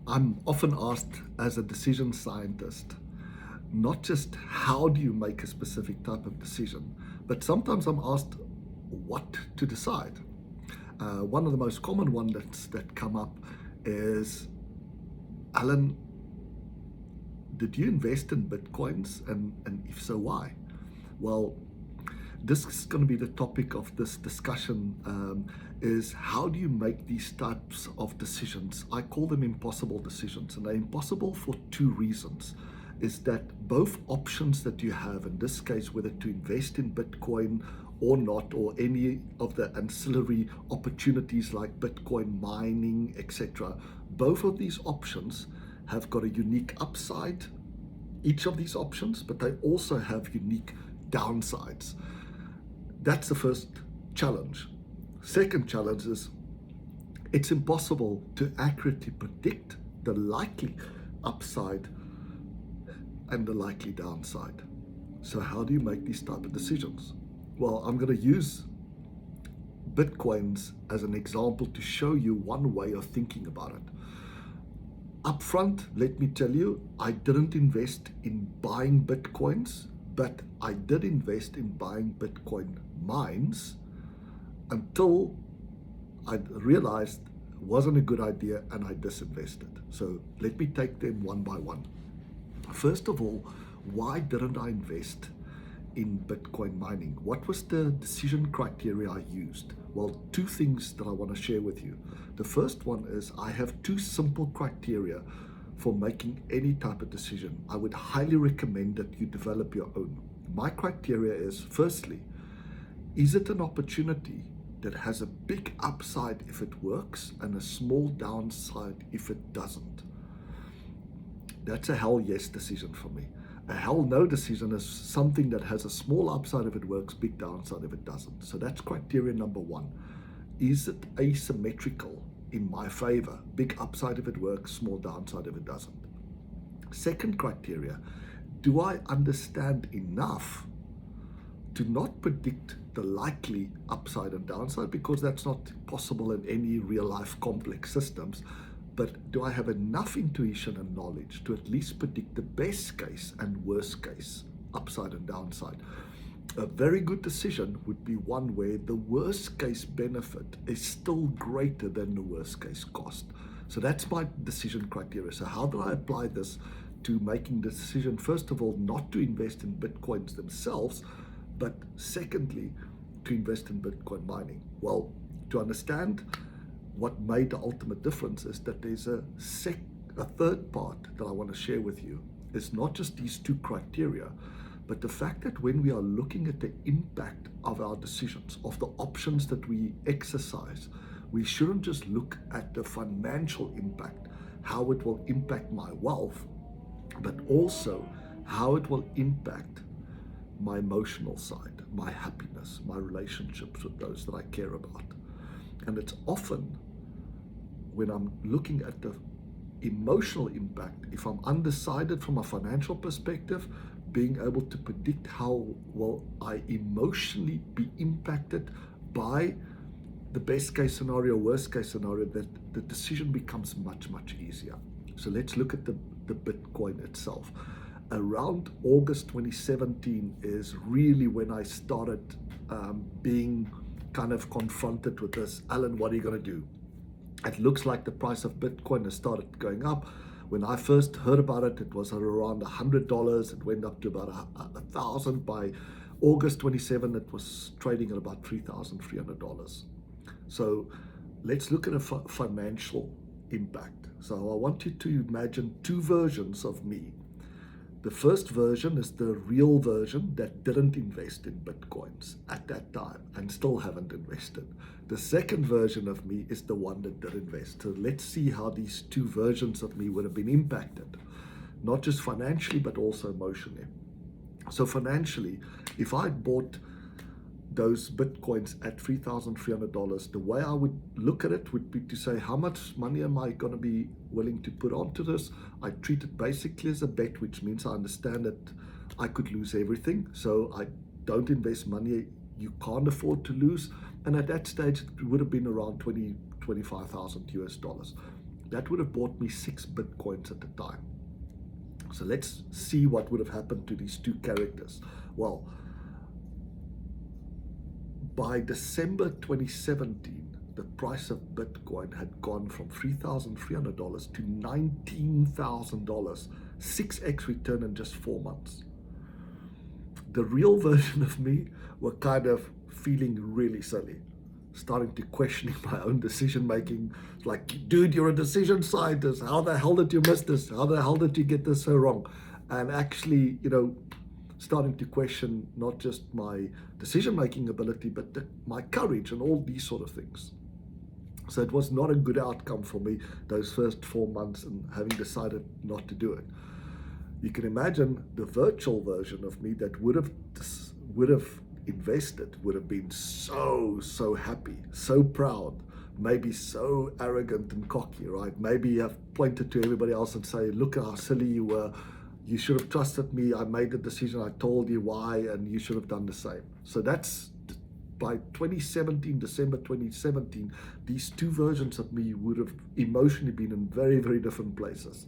I'm often asked as a decision scientist, not just how do you make a specific type of decision, but sometimes I'm asked what to decide. One of the most common ones that come up is, Alan, did you invest in Bitcoins? And if so, why? Well, this is going to be the topic of this discussion, is how do you make these types of decisions? I call them impossible decisions, and they're impossible for two reasons. Is that both options that you have, in this case, whether to invest in Bitcoin or not, or any of the ancillary opportunities like Bitcoin mining, etc., both of these options have got a unique upside, each of these options, but they also have unique downsides. That's the first challenge. Second challenge is it's impossible to accurately predict the likely upside and the likely downside. So how do you make these type of decisions? Well, I'm going to use Bitcoins as an example to show you one way of thinking about it. Up front, let me tell you, I didn't invest in buying Bitcoins, but I did invest in buying Bitcoin mines until I realized it wasn't a good idea and I disinvested. So let me take them one by one. First of all, why didn't I invest in Bitcoin mining? What was the decision criteria I used? Well, two things that I want to share with you. The first one is I have two simple criteria for making any type of decision. I would highly recommend that you develop your own. My criteria is, firstly, is it an opportunity that has a big upside if it works and a small downside if it doesn't? That's a hell yes decision for me. A hell no decision is something that has a small upside if it works, big downside if it doesn't. So that's criteria number one. Is it asymmetrical in my favor? Big upside if it works, small downside if it doesn't. Second criteria, do I understand enough to not predict the likely upside and downside, because that's not possible in any real life complex systems, but do I have enough intuition and knowledge to at least predict the best case and worst case, upside and downside? A very good decision would be one where the worst case benefit is still greater than the worst case cost. So that's my decision criteria. So how do I apply this to making the decision, first of all, not to invest in Bitcoins themselves, but secondly, to invest in Bitcoin mining? Well, to understand what made the ultimate difference is that there's a third part that I want to share with you. It's not just these two criteria, but the fact that when we are looking at the impact of our decisions, of the options that we exercise, we shouldn't just look at the financial impact, how it will impact my wealth, but also how it will impact my emotional side, my happiness, my relationships with those that I care about. And it's often when I'm looking at the emotional impact, if I'm undecided from a financial perspective, being able to predict how will I emotionally be impacted by the best case scenario, worst case scenario, that the decision becomes much, much easier. So let's look at the Bitcoin itself. Around August 2017 is really when I started being kind of confronted with this, Alan, what are you going to do? It looks like the price of Bitcoin has started going up. When I first heard about it, it was at around $100. It went up to about $1,000. By August 27, it was trading at about $3,300. So let's look at a financial impact. So I want you to imagine two versions of me. The first version is the real version that didn't invest in Bitcoins at that time and still haven't invested. The second version of me is the one that did invest. So let's see how these two versions of me would have been impacted, not just financially, but also emotionally. So financially, if I bought those Bitcoins at $3,300, the way I would look at it would be to say, how much money am I going to be willing to put onto this? I treat it basically as a bet, which means I understand that I could lose everything. So I don't invest money you can't afford to lose. And at that stage, it would have been around $25,000 US. That would have bought me 6 Bitcoins at the time. So let's see what would have happened to these two characters. Well, by December 2017, the price of Bitcoin had gone from $3,300 to $19,000, 6x return in just 4 months. The real version of me were kind of feeling really silly, starting to questioning my own decision making. Like, dude, you're a decision scientist. How the hell did you miss this? How the hell did you get this so wrong? And actually, starting to question not just my decision making ability, but my courage and all these sort of things. So it was not a good outcome for me those first 4 months, and having decided not to do it. You can imagine the virtual version of me that would have invested would have been so happy, so proud, maybe so arrogant and cocky, right? Maybe have pointed to everybody else and say, look how silly you were. You should have trusted me. I made the decision. I told you why, and you should have done the same. So that's by 2017, December 2017, these two versions of me would have emotionally been in very, very different places.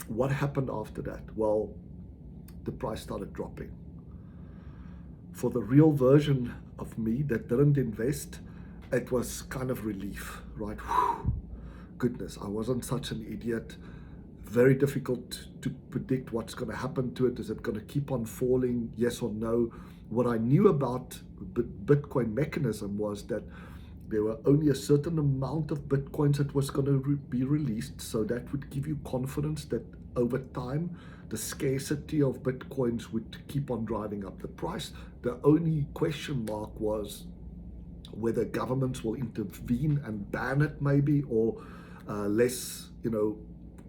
What happened after that? Well, the price started dropping. For the real version of me that didn't invest, it was kind of relief, right? Whew. Goodness, I wasn't such an idiot. Very difficult to predict what's going to happen to it. Is it going to keep on falling? Yes or no? What I knew about Bitcoin mechanism was that there were only a certain amount of Bitcoins that was going to be released. So that would give you confidence that over time, the scarcity of Bitcoins would keep on driving up the price. The only question mark was whether governments will intervene and ban it maybe, or less,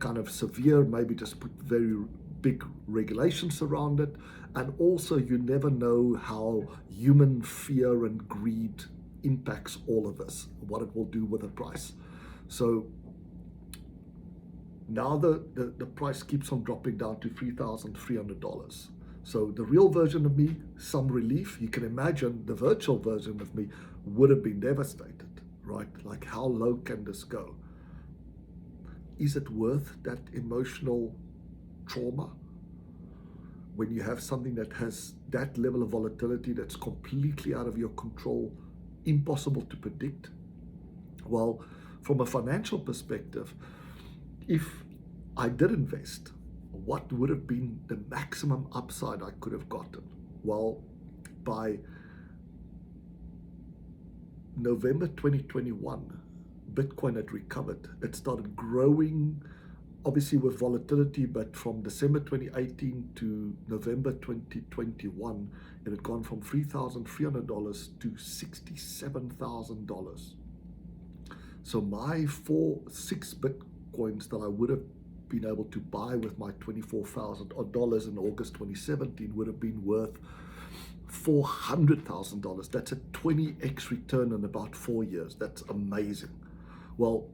kind of severe, maybe just put very big regulations around it. And also, you never know how human fear and greed impacts all of this, what it will do with the price. So now the price keeps on dropping down to $3,300. So the real version of me, some relief. You can imagine the virtual version of me would have been devastated, right? Like, how low can this go? Is it worth that emotional trauma when you have something that has that level of volatility that's completely out of your control, impossible to predict? Well, from a financial perspective, if I did invest, what would have been the maximum upside I could have gotten? Well, by November 2021, Bitcoin had recovered. It started growing, obviously with volatility, but from December 2018 to November 2021, it had gone from $3,300 to $67,000. So my 6 Bitcoins that I would have been able to buy with my $24,000 in August 2017 would have been worth $400,000. That's a 20x return in about 4 years. That's amazing. Well,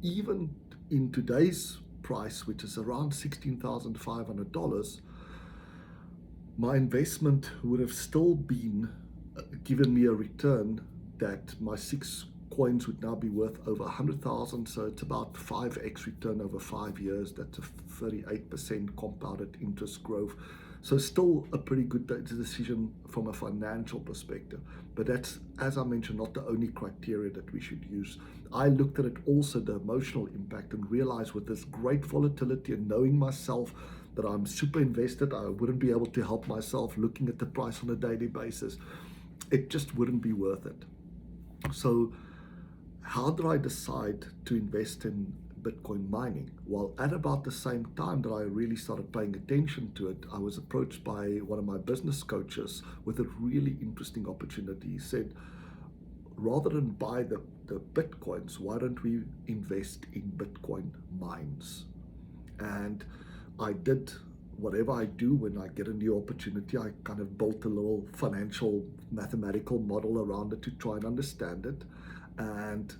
even in today's price, which is around $16,500, my investment would have still been given me a return that my 6 coins would now be worth over 100,000. So it's about 5x return over 5 years. That's a 38% compounded interest growth. So still a pretty good decision from a financial perspective. But that's, as I mentioned, not the only criteria that we should use. I looked at it also, the emotional impact, and realized with this great volatility and knowing myself that I'm super invested, I wouldn't be able to help myself looking at the price on a daily basis. It just wouldn't be worth it. So how did I decide to invest in Bitcoin mining? Well, at about the same time that I really started paying attention to it, I was approached by one of my business coaches with a really interesting opportunity. He said, rather than buy the Bitcoins, why don't we invest in Bitcoin mines? And I did whatever I do when I get a new opportunity. I kind of built a little financial mathematical model around it to try and understand it. And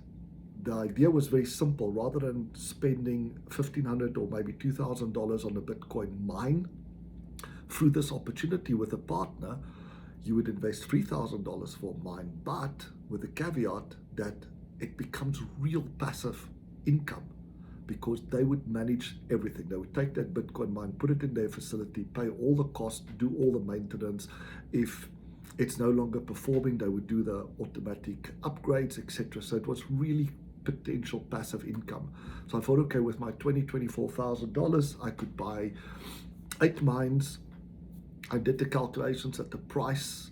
the idea was very simple. Rather than spending $1,500 or maybe $2,000 on a Bitcoin mine, through this opportunity with a partner, you would invest $3,000 for a mine, but with the caveat that it becomes real passive income. because they would manage everything. They would take that Bitcoin mine, put it in their facility, pay all the costs, do all the maintenance. If it's no longer performing, they would do the automatic upgrades, etc. So it was really potential passive income. So I thought, okay, with my $24,000, I could buy 8 mines. I did the calculations at the price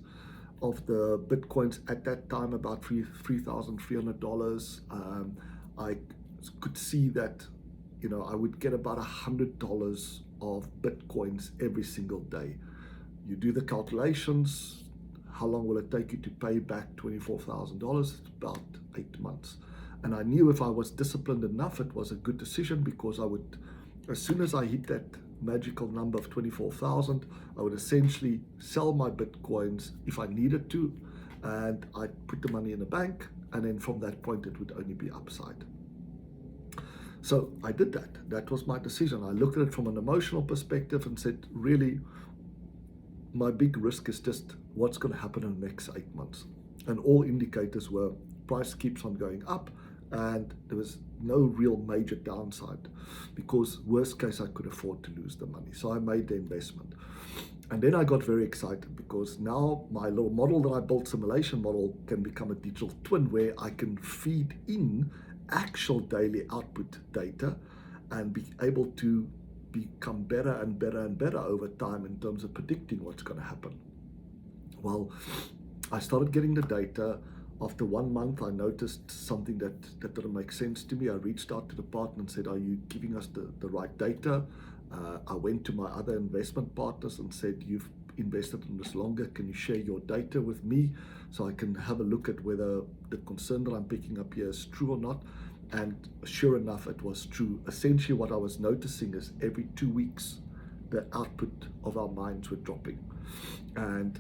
of the Bitcoins at that time, about $3,300. I could see that, I would get about $100 of Bitcoins every single day. You do the calculations, how long will it take you to pay back $24,000? It's about 8 months. And I knew if I was disciplined enough, it was a good decision, because I would, as soon as I hit that magical number of 24,000, I would essentially sell my Bitcoins if I needed to, and I'd put the money in the bank, and then from that point it would only be upside. So I did that. That was my decision. I looked at it from an emotional perspective and said, really, my big risk is just what's going to happen in the next 8 months. And all indicators were price keeps on going up, and there was no real major downside, because worst case I could afford to lose the money. So I made the investment. And then I got very excited, because now my little model that I built, simulation model, can become a digital twin where I can feed in actual daily output data and be able to become better and better and better over time in terms of predicting what's going to happen. Well, I started getting the data. After 1 month, I noticed something that didn't make sense to me. I reached out to the partner and said, are you giving us the right data? I went to my other investment partners and said, you've invested in this longer. Can you share your data with me so I can have a look at whether the concern that I'm picking up here is true or not? And sure enough, it was true. Essentially, what I was noticing is every 2 weeks, the output of our mines were dropping. And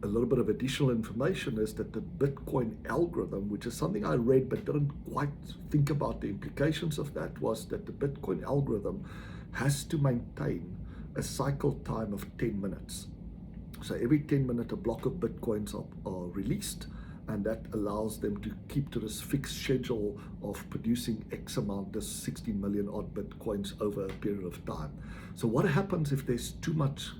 a little bit of additional information is that the Bitcoin algorithm, which is something I read but didn't quite think about the implications of that, was that the Bitcoin algorithm has to maintain a cycle time of 10 minutes. So every 10 minutes, a block of Bitcoins are released, and that allows them to keep to this fixed schedule of producing X amount, this 60 million odd Bitcoins over a period of time. So what happens if there's too much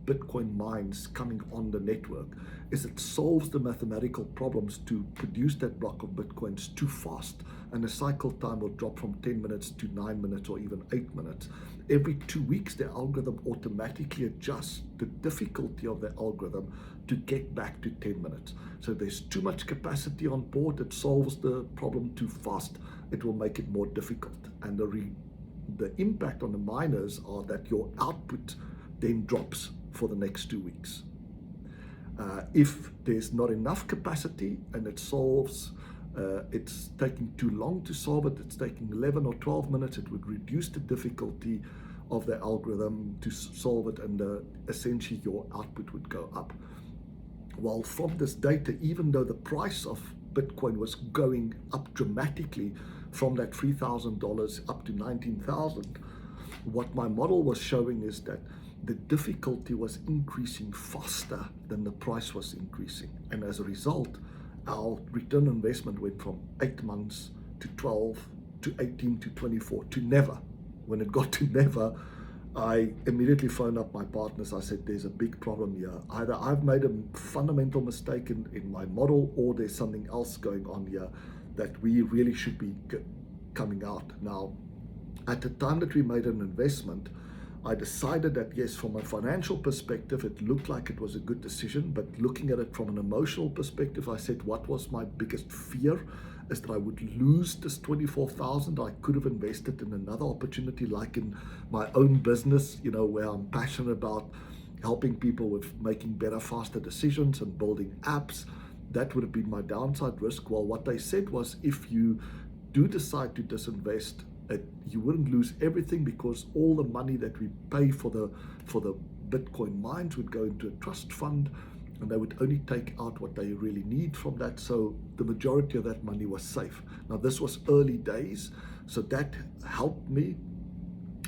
Bitcoin mines coming on the network is it solves the mathematical problems to produce that block of Bitcoins too fast, and the cycle time will drop from 10 minutes to 9 minutes or even 8 minutes. Every 2 weeks, the algorithm automatically adjusts the difficulty of the algorithm to get back to 10 minutes. So if there's too much capacity on board, it solves the problem too fast. It will make it more difficult. And the impact on the miners are that your output then drops for the next 2 weeks. If there's not enough capacity and it solves, it's taking too long to solve it, it's taking 11 or 12 minutes, it would reduce the difficulty of the algorithm to solve it, and essentially your output would go up. Well, from this data, even though the price of Bitcoin was going up dramatically from that $3,000 up to $19,000, what my model was showing is that the difficulty was increasing faster than the price was increasing. And as a result, our return on investment went from 8 months to 12 to 18 to 24 to never. When it got to never, I immediately phoned up my partners. I said, there's a big problem here. Either I've made a fundamental mistake in my model, or there's something else going on here that we really should be coming out. Now, at the time that we made an investment, I decided that yes, from a financial perspective, it looked like it was a good decision, but looking at it from an emotional perspective, I said, what was my biggest fear is that I would lose this 24,000. I could have invested in another opportunity, like in my own business, where I'm passionate about helping people with making better, faster decisions and building apps. That would have been my downside risk. Well, what they said was, if you do decide to disinvest, you wouldn't lose everything, because all the money that we pay for the Bitcoin mines would go into a trust fund, and they would only take out what they really need from that. So the majority of that money was safe. Now, this was early days, so that helped me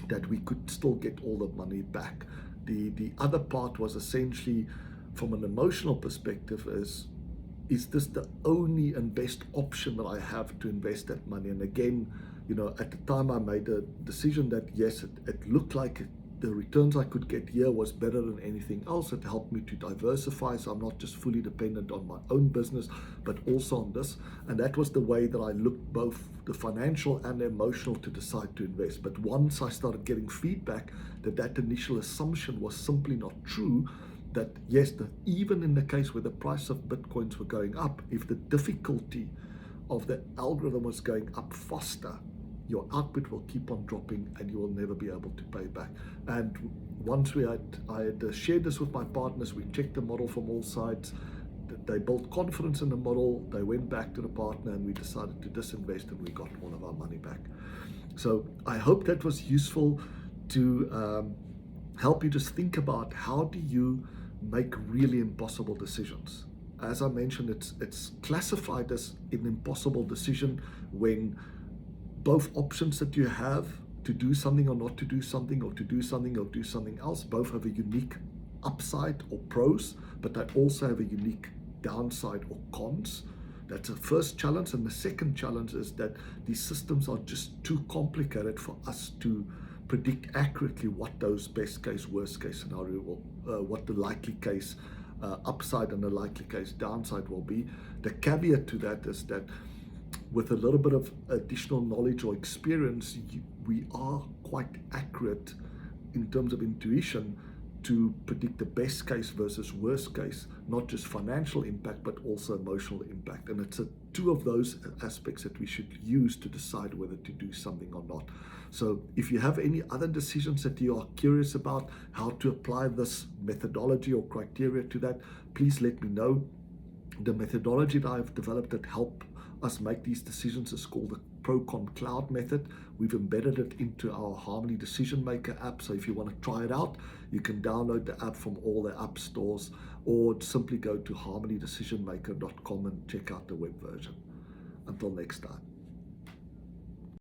that we could still get all the money back. The other part was essentially, from an emotional perspective, is this the only and best option that I have to invest that money? And again, At the time I made a decision that yes, it looked like the returns I could get here was better than anything else. It helped me to diversify, so I'm not just fully dependent on my own business, but also on this. And that was the way that I looked, both the financial and the emotional, to decide to invest. But once I started getting feedback that initial assumption was simply not true, that yes, even in the case where the price of Bitcoins were going up, if the difficulty of the algorithm was going up faster, your output will keep on dropping and you will never be able to pay back. And once I had shared this with my partners, we checked the model from all sides. They built confidence in the model. They went back to the partner and we decided to disinvest, and we got all of our money back. So I hope that was useful to help you just think about, how do you make really impossible decisions? As I mentioned, it's classified as an impossible decision when both options that you have, to do something or not to do something, or to do something or do something else, both have a unique upside or pros, but they also have a unique downside or cons. That's the first challenge. And the second challenge is that these systems are just too complicated for us to predict accurately what those best case, worst case scenario will, what the likely case upside and the likely case downside will be. The caveat to that is that with a little bit of additional knowledge or experience, we are quite accurate in terms of intuition to predict the best case versus worst case, not just financial impact, but also emotional impact. And it's two of those aspects that we should use to decide whether to do something or not. So if you have any other decisions that you are curious about, how to apply this methodology or criteria to that, please let me know. The methodology that I've developed that help us make these decisions is called the Procon Cloud method. We've embedded it into our Harmony Decision Maker app. So if you want to try it out, you can download the app from all the app stores, or simply go to harmonydecisionmaker.com and check out the web version. Until next time.